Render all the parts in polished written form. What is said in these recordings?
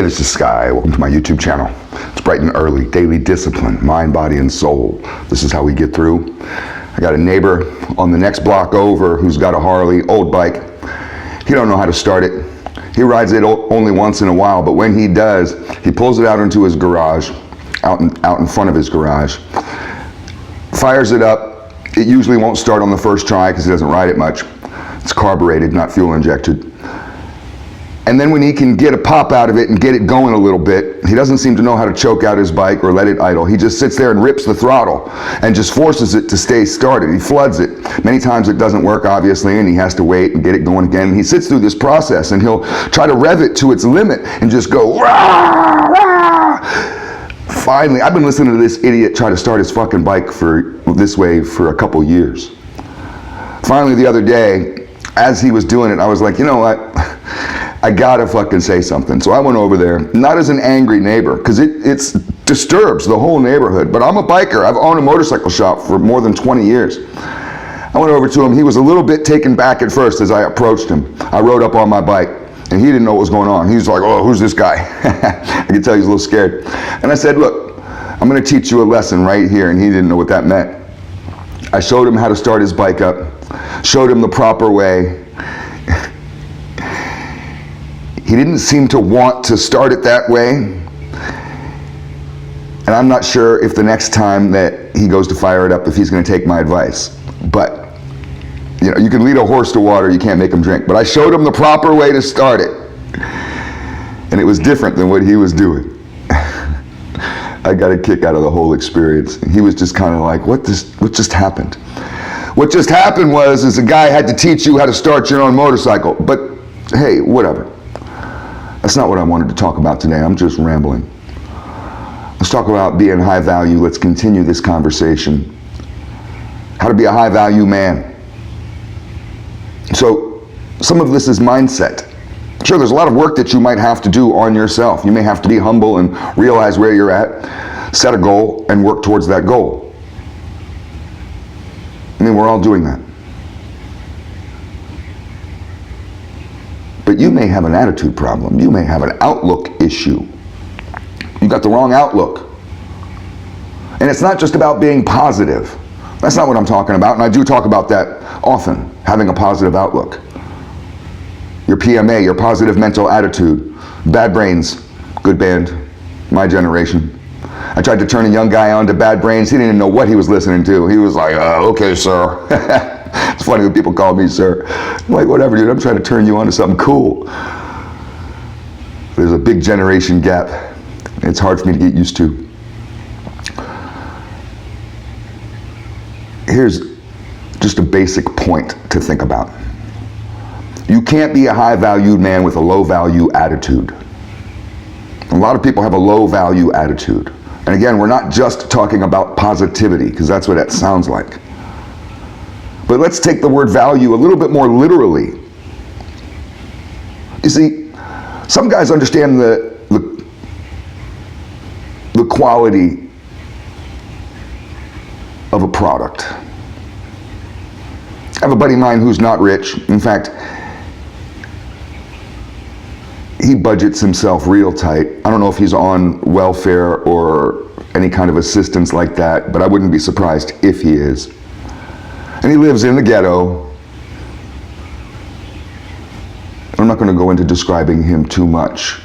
Hey, this is Sky. Welcome to my YouTube channel. It's bright and early, daily discipline, mind, body, and soul. This is how we get through. I got a neighbor on the next block over who's got a Harley, old bike. He don't know how to start it. He rides it only once in a while, but when he does, he pulls it out into his garage, out in front of his garage, fires it up. It usually won't start on the first try because he doesn't ride it much. It's carbureted, not fuel injected. And then when he can get a pop out of it and get it going a little bit, he doesn't seem to know how to choke out his bike or let it idle. He just sits there and rips the throttle and just forces it to stay started. He floods it. Many times it doesn't work, obviously, and he has to wait and get it going again. And he sits through this process and he'll try to rev it to its limit and just go, rah, rah. Finally, I've been listening to this idiot try to start his fucking bike this way for a couple years. Finally, the other day, as he was doing it, I was like, you know what? I gotta fucking say something. So I went over there, not as an angry neighbor, because it disturbs the whole neighborhood, but I'm a biker. I've owned a motorcycle shop for more than 20 years. I went over to him. He was a little bit taken back at first as I approached him. I rode up on my bike, and he didn't know what was going on. He was like, oh, who's this guy? I could tell he was a little scared. And I said, look, I'm gonna teach you a lesson right here, and he didn't know what that meant. I showed him how to start his bike up, showed him the proper way. He didn't seem to want to start it that way. And I'm not sure if the next time that he goes to fire it up, if he's going to take my advice. But, you know, you can lead a horse to water, you can't make him drink. But I showed him the proper way to start it. And it was different than what he was doing. I got a kick out of the whole experience. He was just kind of like, what just happened? What just happened is a guy had to teach you how to start your own motorcycle. But hey, whatever. That's not what I wanted to talk about today. I'm just rambling. Let's talk about being high value. Let's continue this conversation. How to be a high value man. So some of this is mindset. Sure, there's a lot of work that you might have to do on yourself. You may have to be humble and realize where you're at, set a goal, and work towards that goal. I mean, we're all doing that. But you may have an attitude problem. You may have an outlook issue. You got the wrong outlook. And it's not just about being positive. That's not what I'm talking about, and I do talk about that often, having a positive outlook. Your PMA, your positive mental attitude. Bad Brains, good band, my generation. I tried to turn a young guy on to Bad Brains. He didn't even know what he was listening to. He was like, okay, sir. It's funny when people call me sir. I'm like, whatever, dude, I'm trying to turn you on to something cool. There's a big generation gap. It's hard for me to get used to. Here's just a basic point to think about. You can't be a high-valued man with a low-value attitude. A lot of people have a low-value attitude. And again, we're not just talking about positivity, because that's what that sounds like. But let's take the word value a little bit more literally. You see, some guys understand the quality of a product. I have a buddy of mine who's not rich. In fact, he budgets himself real tight. I don't know if he's on welfare or any kind of assistance like that, but I wouldn't be surprised if he is. And he lives in the ghetto. I'm not going to go into describing him too much.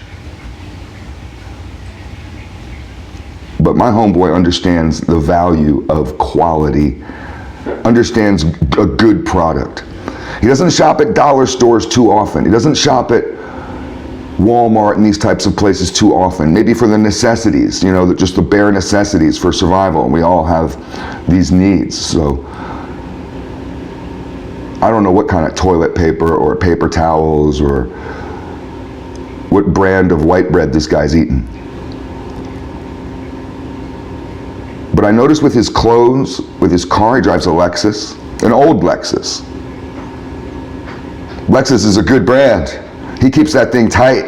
But my homeboy understands the value of quality, understands a good product. He doesn't shop at dollar stores too often. He doesn't shop at Walmart and these types of places too often. Maybe for the necessities, you know, just the bare necessities for survival. And we all have these needs. So I don't know what kind of toilet paper or paper towels or what brand of white bread this guy's eating. But I noticed with his clothes, with his car, he drives a Lexus, an old Lexus. Lexus is a good brand. He keeps that thing tight.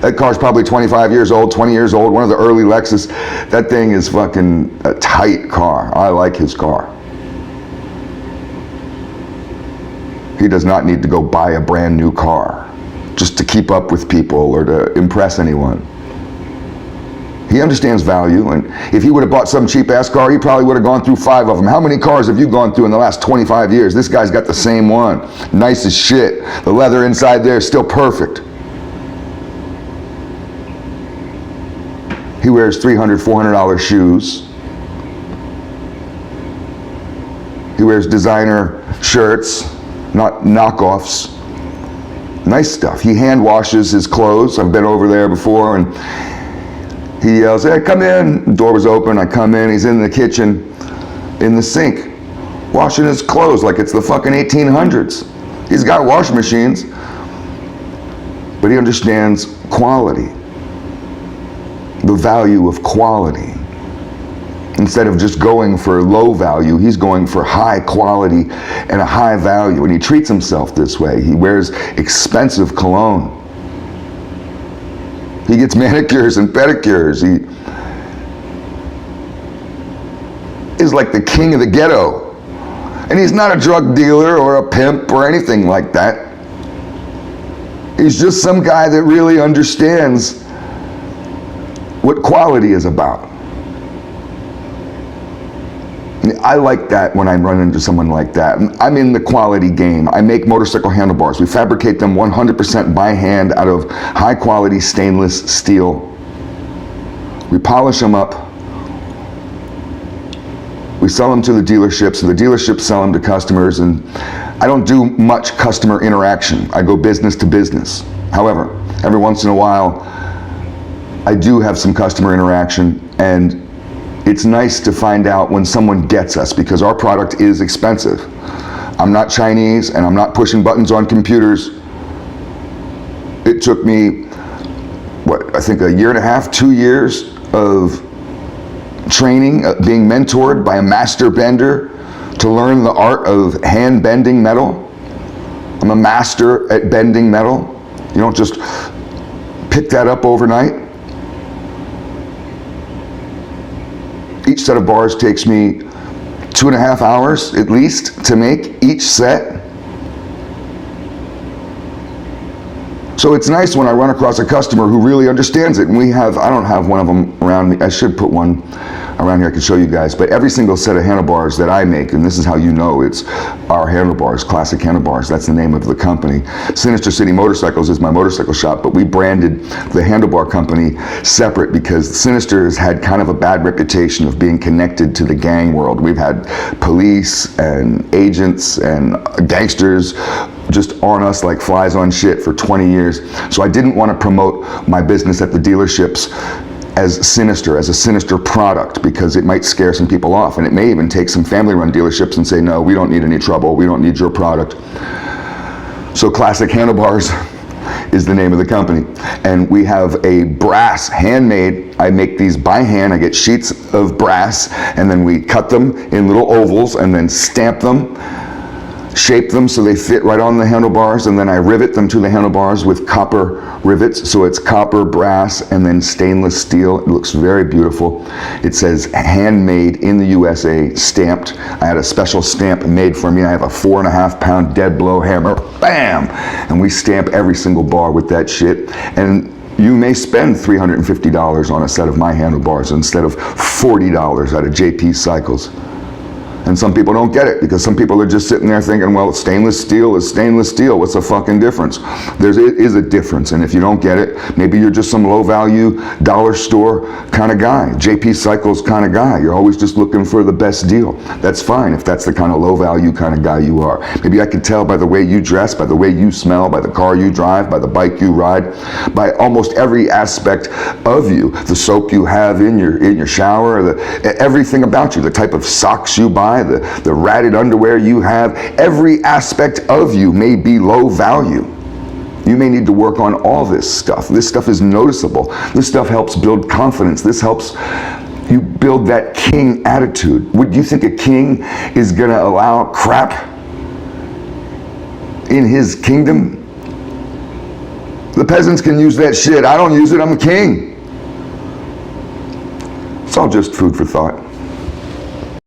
That car's probably 25 years old, 20 years old, one of the early Lexus. That thing is fucking a tight car. I like his car. He does not need to go buy a brand new car. just to keep up with people or to impress anyone. He understands value, and if he would have bought some cheap-ass car, he probably would have gone through 5 of them. How many cars have you gone through in the last 25 years? This guy's got the same one. Nice as shit. The leather inside there is still perfect. He wears $300, $400 shoes. He wears designer shirts, not knockoffs. Nice stuff. He hand washes his clothes. I've been over there before, and he yells, "Hey, come in." The door was open. I come in. He's in the kitchen, in the sink, washing his clothes like it's the fucking 1800s. He's got washing machines, but he understands quality, the value of quality. Instead of just going for low value, he's going for high quality and a high value. And he treats himself this way. He wears expensive cologne. He gets manicures and pedicures. He is like the king of the ghetto. And he's not a drug dealer or a pimp or anything like that. He's just some guy that really understands what quality is about. I like that when I run into someone like that. I'm in the quality game. I make motorcycle handlebars. We fabricate them 100% by hand out of high quality stainless steel. We polish them up. We sell them to the dealerships, and the dealerships sell them to customers, and I don't do much customer interaction. I go business to business. However, every once in a while, I do have some customer interaction, and it's nice to find out when someone gets us, because our product is expensive. I'm not Chinese, and I'm not pushing buttons on computers. It took me, I think a year and a half, 2 years of training, being mentored by a master bender to learn the art of hand bending metal. I'm a master at bending metal. You don't just pick that up overnight. Each set of bars takes me 2.5 hours at least to make each set. So it's nice when I run across a customer who really understands it. And I don't have one of them around me. I should put one around here I can show you guys. But every single set of handlebars that I make, and this is how you know it's our handlebars, Classic Handlebars. That's the name of the company. Sinister City Motorcycles is my motorcycle shop, but we branded the handlebar company separate because Sinister has had kind of a bad reputation of being connected to the gang world. We've had police and agents and gangsters just on us like flies on shit for 20 years. So I didn't want to promote my business at the dealerships as Sinister, as a Sinister product, because it might scare some people off. And it may even take some family-run dealerships and say, no, we don't need any trouble. We don't need your product. So Classic Handlebars is the name of the company. And we have a brass handmade. I make these by hand. I get sheets of brass, and then we cut them in little ovals and then stamp them, shape them so they fit right on the handlebars, and then I rivet them to the handlebars with copper rivets. So it's copper, brass, and then stainless steel. It looks very beautiful. It says handmade in the USA, stamped. I had a special stamp made for me. I have a 4.5-pound dead blow hammer, bam! And we stamp every single bar with that shit. And you may spend $350 on a set of my handlebars instead of $40 at a JP Cycles. And some people don't get it, because some people are just sitting there thinking, well, stainless steel is stainless steel. What's the fucking difference? There is a difference, and if you don't get it, maybe you're just some low-value dollar store kind of guy, JP Cycles kind of guy. You're always just looking for the best deal. That's fine if that's the kind of low-value kind of guy you are. Maybe I could tell by the way you dress, by the way you smell, by the car you drive, by the bike you ride, by almost every aspect of you. The soap you have in your shower, everything about you, the type of socks you buy, the ratted underwear you have, every aspect of you may be low value. You may need to work on all this stuff. This stuff is noticeable. This stuff helps build confidence. This helps you build that king attitude. Would you think a king is going to allow crap in his kingdom? The peasants can use that shit. I don't use it. I'm a king. It's all just food for thought.